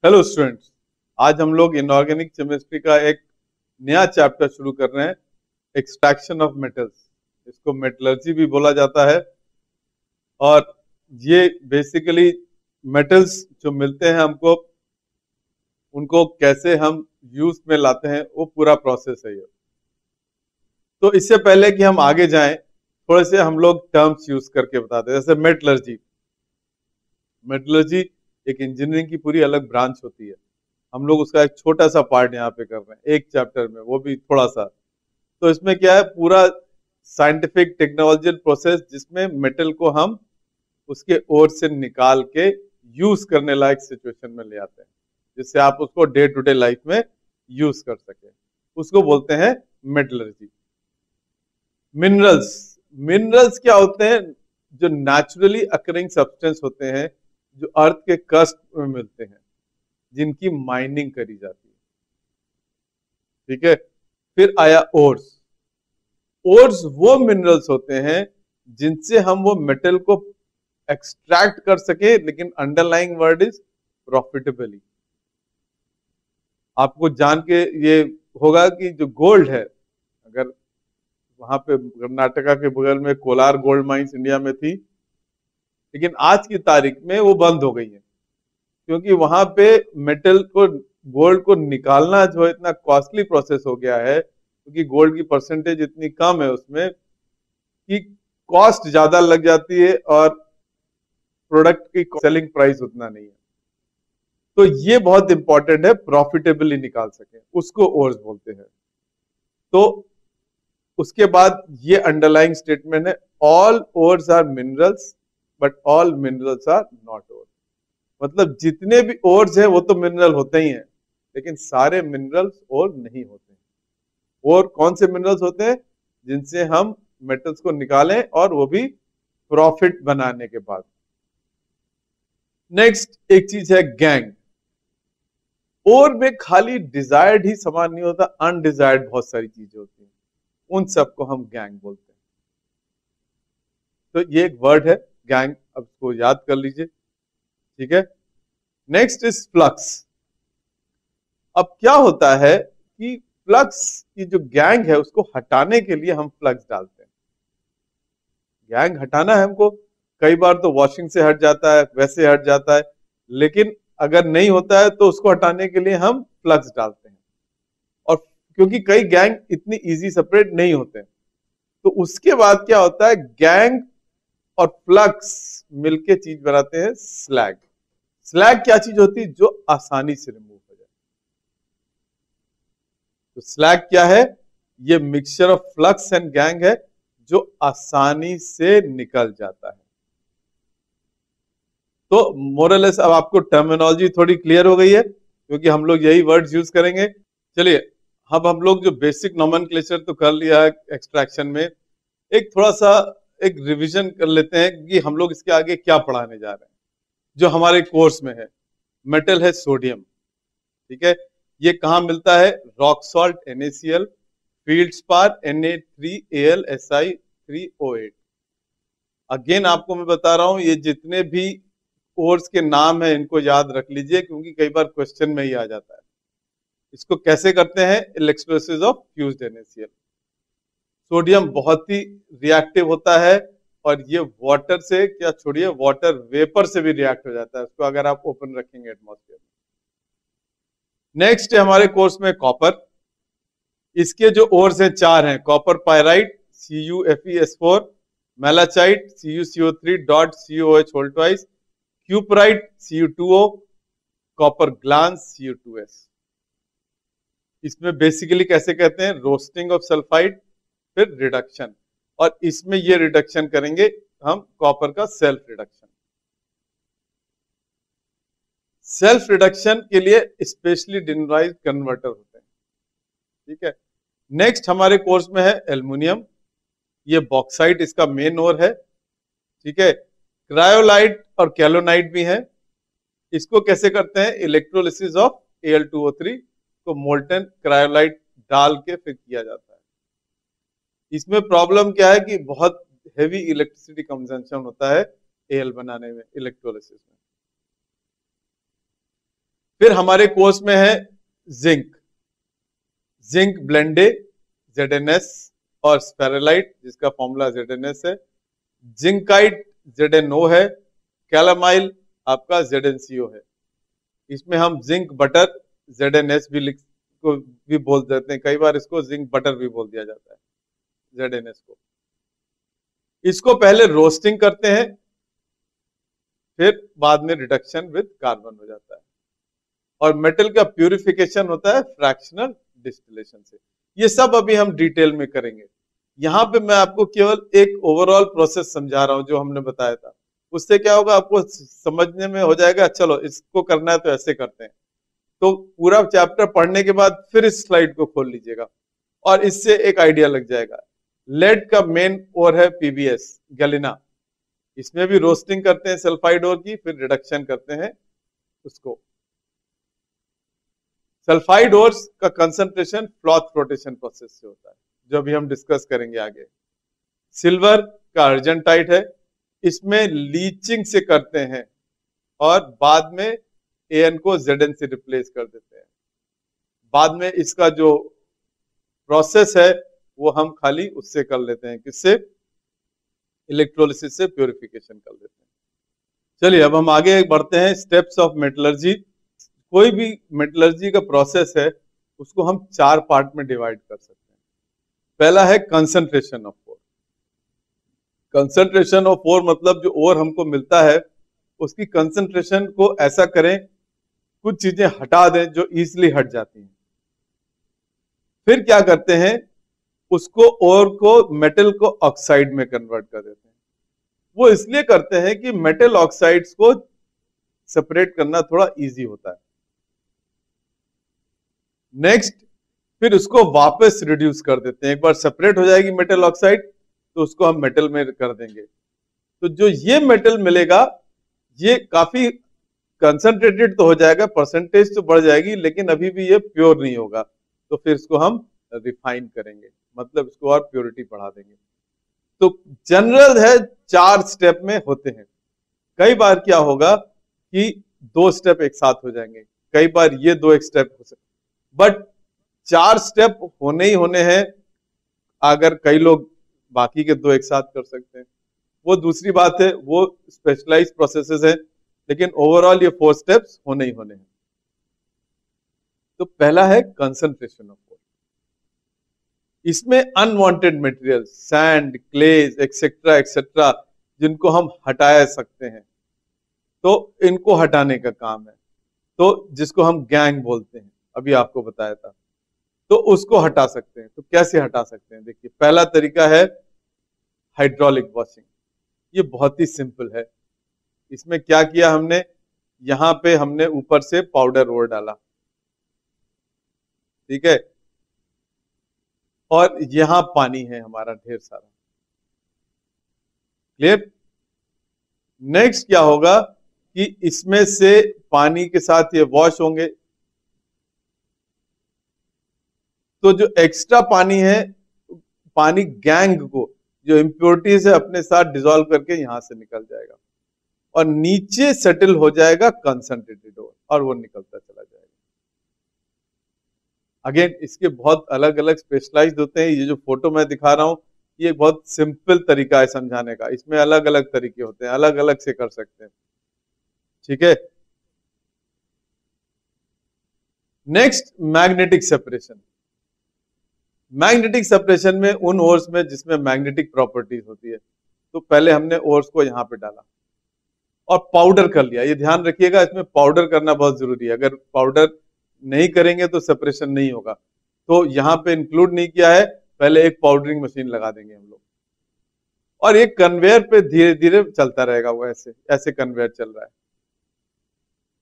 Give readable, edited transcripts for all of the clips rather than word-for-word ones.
Hello students, आज हम लोग इनऑर्गेनिक केमिस्ट्री का एक नया चैप्टर शुरू कर रहे हैं, एक्सट्रैक्शन ऑफ मेटल्स। इसको मेटलर्जी भी बोला जाता है। और ये बेसिकली मेटल्स जो मिलते हैं हमको, उनको कैसे हम यूज में लाते हैं, वो पूरा प्रोसेस है ये। तो इससे पहले कि हम आगे जाएं, थोड़े से हम लोग टर्म्स यूज करके बताते हैं। जैसे मेटलर्जी, मेटलर्जी एक इंजीनियरिंग की पूरी अलग ब्रांच होती है। हम लोग उसका एक छोटा सा पार्ट यहाँ पे कर रहे हैं एक चैप्टर में, वो भी थोड़ा सा। तो इसमें क्या है, पूरा साइंटिफिक टेक्नोलॉजिकल प्रोसेस जिसमें मेटल को हम उसके ओर से निकाल के यूज करने लायक सिचुएशन में ले आते हैं, जिससे आप उसको डे टू डे लाइफ में यूज कर सके, उसको बोलते हैं मेटलर्जी। मिनरल्स, मिनरल्स क्या होते हैं? जो नेचुरली अकरिंग सब्सटेंस होते हैं, जो अर्थ के क्रस्ट में मिलते हैं, जिनकी माइनिंग करी जाती है। ठीक है, फिर आया ओर्स। ओर्स वो मिनरल्स होते हैं जिनसे हम वो मेटल को एक्सट्रैक्ट कर सके, लेकिन अंडरलाइंग वर्ड इज प्रॉफिटेबली। आपको जान के ये होगा कि जो गोल्ड है, अगर वहां पे कर्नाटका के बगल में कोलार गोल्ड माइंस इंडिया में थी, लेकिन आज की तारीख में वो बंद हो गई है, क्योंकि वहां पे मेटल को, गोल्ड को निकालना जो है इतना कॉस्टली प्रोसेस हो गया है, क्योंकि गोल्ड की परसेंटेज इतनी कम है उसमें कि कॉस्ट ज्यादा लग जाती है और प्रोडक्ट की सेलिंग प्राइस उतना नहीं है। तो ये बहुत इंपॉर्टेंट है, प्रॉफिटेबली निकाल सके, उसको ओर्स बोलते हैं। तो उसके बाद ये अंडरलाइंग स्टेटमेंट है, all ores are minerals but all minerals are not ores. मतलब जितने भी ओर्स हैं वो तो मिनरल होते ही हैं, लेकिन सारे मिनरल्स ओर नहीं होते हैं। और कौन से मिनरल्स होते हैं? जिनसे हम मेटल्स को निकालें, और वो भी प्रॉफिट बनाने के बाद। नेक्स्ट एक चीज है गैंग। और में खाली डिजायर्ड ही सामान नहीं होता, अनडिजायर्ड बहुत सारी चीजें होती हैं, उन सबको हम गैंग बोलते हैं। तो ये एक वर्ड है गैंग, अब इसको याद कर लीजिए। ठीक है, नेक्स्ट इज फ्लक्स। अब क्या होता है कि फ्लक्स की जो गैंग है उसको हटाने के लिए हम फ्लक्स डालते हैं। गैंग हटाना है हमको, कई बार तो वॉशिंग से हट जाता है, वैसे हट जाता है, लेकिन अगर नहीं होता है तो उसको हटाने के लिए हम फ्लक्स डालते हैं। और क्योंकि कई गैंग इतनी इजी सेपरेट नहीं होते हैं, तो उसके बाद क्या होता है, गैंग और फ्लक्स मिलके चीज बनाते हैं स्लैग। स्लैग क्या चीज होती है? जो आसानी से रिमूव हो जाए। तो स्लैग क्या है? ये mixture of flux and gang है, जो आसानी से निकल जाता है। तो मोरलेस अब आपको टर्मिनोलॉजी थोड़ी क्लियर हो गई है, क्योंकि हम लोग यही वर्ड्स यूज करेंगे। चलिए, अब हम लोग जो बेसिक नोमेनक्लेचर तो कर लिया है एक्सट्रैक्शन में, एक थोड़ा सा एक रिवीजन कर लेते हैं कि हम लोग इसके आगे क्या पढ़ाने जा रहे हैं। जो हमारे कोर्स में है, मेटल है सोडियम। ठीक है, ये कहाँ मिलता है? Rock salt NaCl, field spar Na3AlSi3O8। Again आपको मैं बता रहा हूं, ये जितने भी कोर्स के नाम है इनको याद रख लीजिए, क्योंकि कई बार क्वेश्चन में ही आ जाता है। इसको कैसे करते हैं? Electrolysis of fused NaCl। Sodium बहुत ही रिएक्टिव होता है, और ये वाटर से क्या छोड़िए, वाटर वेपर से भी रिएक्ट हो जाता है उसको अगर आप ओपन रखेंगे एटमॉस्फेयर में। नेक्स्ट है हमारे कोर्स में कॉपर। इसके जो ओर्स हैं चार हैं, copper pyrite CuFeS4, malachite CuCO3.COH whole twice, cuprite Cu2O, copper glance Cu2S। इसमें बेसिकली कैसे कहते हैं? रोस्टिंग ऑफ सल्फाइड, फिर रिडक्शन, और इसमें ये रिडक्शन करेंगे हम कॉपर का सेल्फ रिडक्शन। सेल्फ रिडक्शन के लिए स्पेशली डिनराइज्ड कन्वर्टर होते हैं। ठीक है, नेक्स्ट हमारे कोर्स में है एल्युमिनियम। ये बॉक्साइट इसका मेन ओर है। ठीक है, क्रायोलाइट और कैलोनाइट भी है। इसको कैसे करते हैं? इलेक्ट्रोलिसिस ऑफ Al2O3 को मोल्टन क्रायोलाइट डाल के फिर किया जाता है। इसमें प्रॉब्लम क्या है कि बहुत हेवी इलेक्ट्रिसिटी कंजम्पशन होता है Al बनाने में, इलेक्ट्रोलिसिस में। फिर हमारे कोर्स में है जिंक, जिंक ब्लेंडे ZnS और स्पेरेलाइट जिसका फॉर्मूला ZnS है, जिंकाइट ZnO है, कैलामाइल आपका ZnCO है। इसमें हम जिंक बटर ZnS भी लिख को भी बोल देते हैं, कई बार इसको जिंक बटर भी बोल दिया जाता है ZnS को। इसको पहले रोस्टिंग करते हैं, फिर बाद में रिडक्शन विद कार्बन हो जाता है, और मेटल का प्यूरिफिकेशन होता है फ्रैक्शनल डिस्टिलेशन से। ये सब अभी हम डिटेल में करेंगे। यहां पे मैं आपको केवल एक ओवरऑल प्रोसेस समझा रहा हूं जो हमने बताया था, उससे क्या होगा आपको समझने में हो जाएगा, चलो इसको करना है तो ऐसे करते हैं। तो पूरा चैप्टर पढ़ने के बाद फिर इस स्लाइड को खोल लीजिएगा और इससे एक आइडिया लग जाएगा। लेड का मेन ओर है PBS गैलिना, इसमें भी रोस्टिंग करते हैं सल्फाइड ओर की, फिर रिडक्शन करते हैं उसको। सल्फाइड ओर्स का कंसंट्रेशन फ्लॉथ फ्लोटेशन प्रोसेस से होता है, जो अभी हम डिस्कस करेंगे आगे। सिल्वर का अर्जेंटाइट है, इसमें लीचिंग से करते हैं और बाद में An को Zn से रिप्लेस कर देते हैं। बाद में इसका जो प्रोसेस है वो हम खाली उससे कर लेते हैं, किससे? इलेक्ट्रोलिसिस से प्यूरिफिकेशन कर लेते हैं। चलिए अब हम आगे बढ़ते हैं, स्टेप्स ऑफ मेटलर्जी। कोई भी मेटलर्जी का प्रोसेस है उसको हम 4 पार्ट में डिवाइड कर सकते हैं। पहला है concentration of ore. Concentration of ore मतलब जो ओर हमको मिलता है उसकी कंसंट्रेशन को ऐसा करें, कुछ चीजें हटा दें जो इजीली हट जाती हैं। फिर क्या करते हैं, उसको ओर को मेटल को ऑक्साइड में कन्वर्ट कर देते हैं। वो इसलिए करते हैं कि मेटल ऑक्साइड्स को सेपरेट करना थोड़ा इजी होता है। नेक्स्ट, फिर उसको वापस रिड्यूस कर देते हैं। एक बार सेपरेट हो जाएगी मेटल ऑक्साइड तो उसको हम मेटल में कर देंगे। तो जो ये मेटल मिलेगा ये काफी कंसंट्रेटेड तो हो जाएगा, परसेंटेज तो बढ़ जाएगी, लेकिन अभी भी ये प्योर नहीं होगा। तो फिर इसको हम रिफाइन करेंगे, मतलब इसको और प्योरिटी बढ़ा देंगे। तो जनरल है 4 स्टेप में होते हैं। कई बार क्या होगा कि 2 स्टेप एक साथ हो जाएंगे, कई बार ये 2 एक स्टेप हो सकते, बट 4 स्टेप होने ही होने हैं। अगर कई लोग बाकी के 2 एक साथ कर सकते हैं वो दूसरी बात है, वो स्पेशलाइज्ड प्रोसेसेस है, लेकिन ओवरऑल ये 4 स्टेप्स होने ही होने हैं। तो पहला है कंसंट्रेशन ऑफ ओर। इसमें unwanted material, sand, clays etcetera etcetera, जिनको हम हटा सकते हैं, तो इनको हटाने का काम है। तो जिसको हम गैंग बोलते हैं, अभी आपको बताया था, तो उसको हटा सकते हैं। तो कैसे हटा सकते हैं? देखिए, पहला तरीका है हाइड्रोलिक वॉशिंग। ये बहुत ही सिंपल है। इसमें क्या किया हमने, यहां पे हमने ऊपर से पाउडर ओर डाला, ठीक है, और यहां पानी है हमारा ढेर सारा। क्लियर? नेक्स्ट क्या होगा कि इसमें से पानी के साथ ये वॉश होंगे, तो जो एक्स्ट्रा पानी है, पानी गैंग को जो इम्प्योरिटीज है अपने साथ डिसॉल्व करके यहां से निकल जाएगा और नीचे सेटल हो जाएगा कंसंट्रेटेड ओर, और वो निकलता चला जाएगा। अगेन इसके बहुत अलग अलग स्पेशलाइज्ड होते हैं। ये जो फोटो मैं दिखा रहा हूं ये बहुत सिंपल तरीका है समझाने का, इसमें अलग अलग तरीके होते हैं, अलग अलग से कर सकते हैं, ठीक है। Next, magnetic separation. Magnetic separation में उन ओर्स में जिसमें मैग्नेटिक प्रॉपर्टीज होती है, तो पहले हमने ओर्स को यहां पे डाला और पाउडर कर लिया। ये ध्यान रखिएगा, इसमें पाउडर करना बहुत जरूरी है। अगर पाउडर नहीं करेंगे तो सेपरेशन नहीं होगा। तो यहां पे इंक्लूड नहीं किया है, पहले एक पाउडरिंग मशीन लगा देंगे हम लोग, और एक कन्वेयर पे धीरे धीरे चलता रहेगा, वो ऐसे ऐसे कन्वेयर चल रहा है,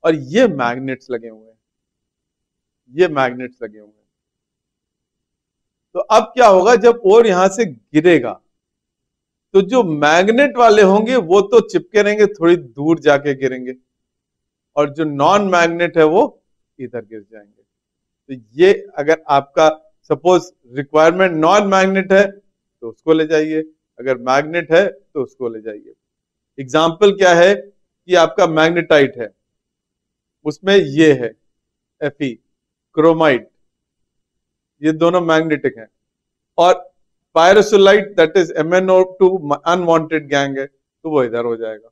और ये मैग्नेट्स लगे हुए हैं, ये मैग्नेट्स लगे हुए हैं। तो अब क्या होगा, जब ओर यहां से गिरेगा तो जो मैग्नेट वाले होंगे वो तो चिपके रहेंगे, थोड़ी दूर जाके गिरेंगे, और जो नॉन मैग्नेट है वो इधर गिर जाएंगे। तो ये अगर आपका सपोज रिक्वायरमेंट नॉन मैग्नेट है तो उसको ले जाइए, अगर मैग्नेट है तो उसको ले जाइए। एग्जाम्पल क्या है कि आपका मैग्नेटाइट है, उसमें ये है, Fe, क्रोमाइड, ये दोनों मैग्नेटिक हैं। और pyrolusite that is MnO2 unwanted gangue है, तो वो इधर हो जाएगा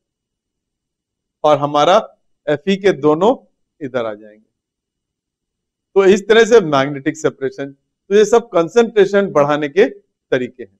और हमारा Fe के दोनों इधर आ जाएंगे। तो इस तरह से मैग्नेटिक सेपरेशन, तो ये सब कंसंट्रेशन बढ़ाने के तरीके हैं।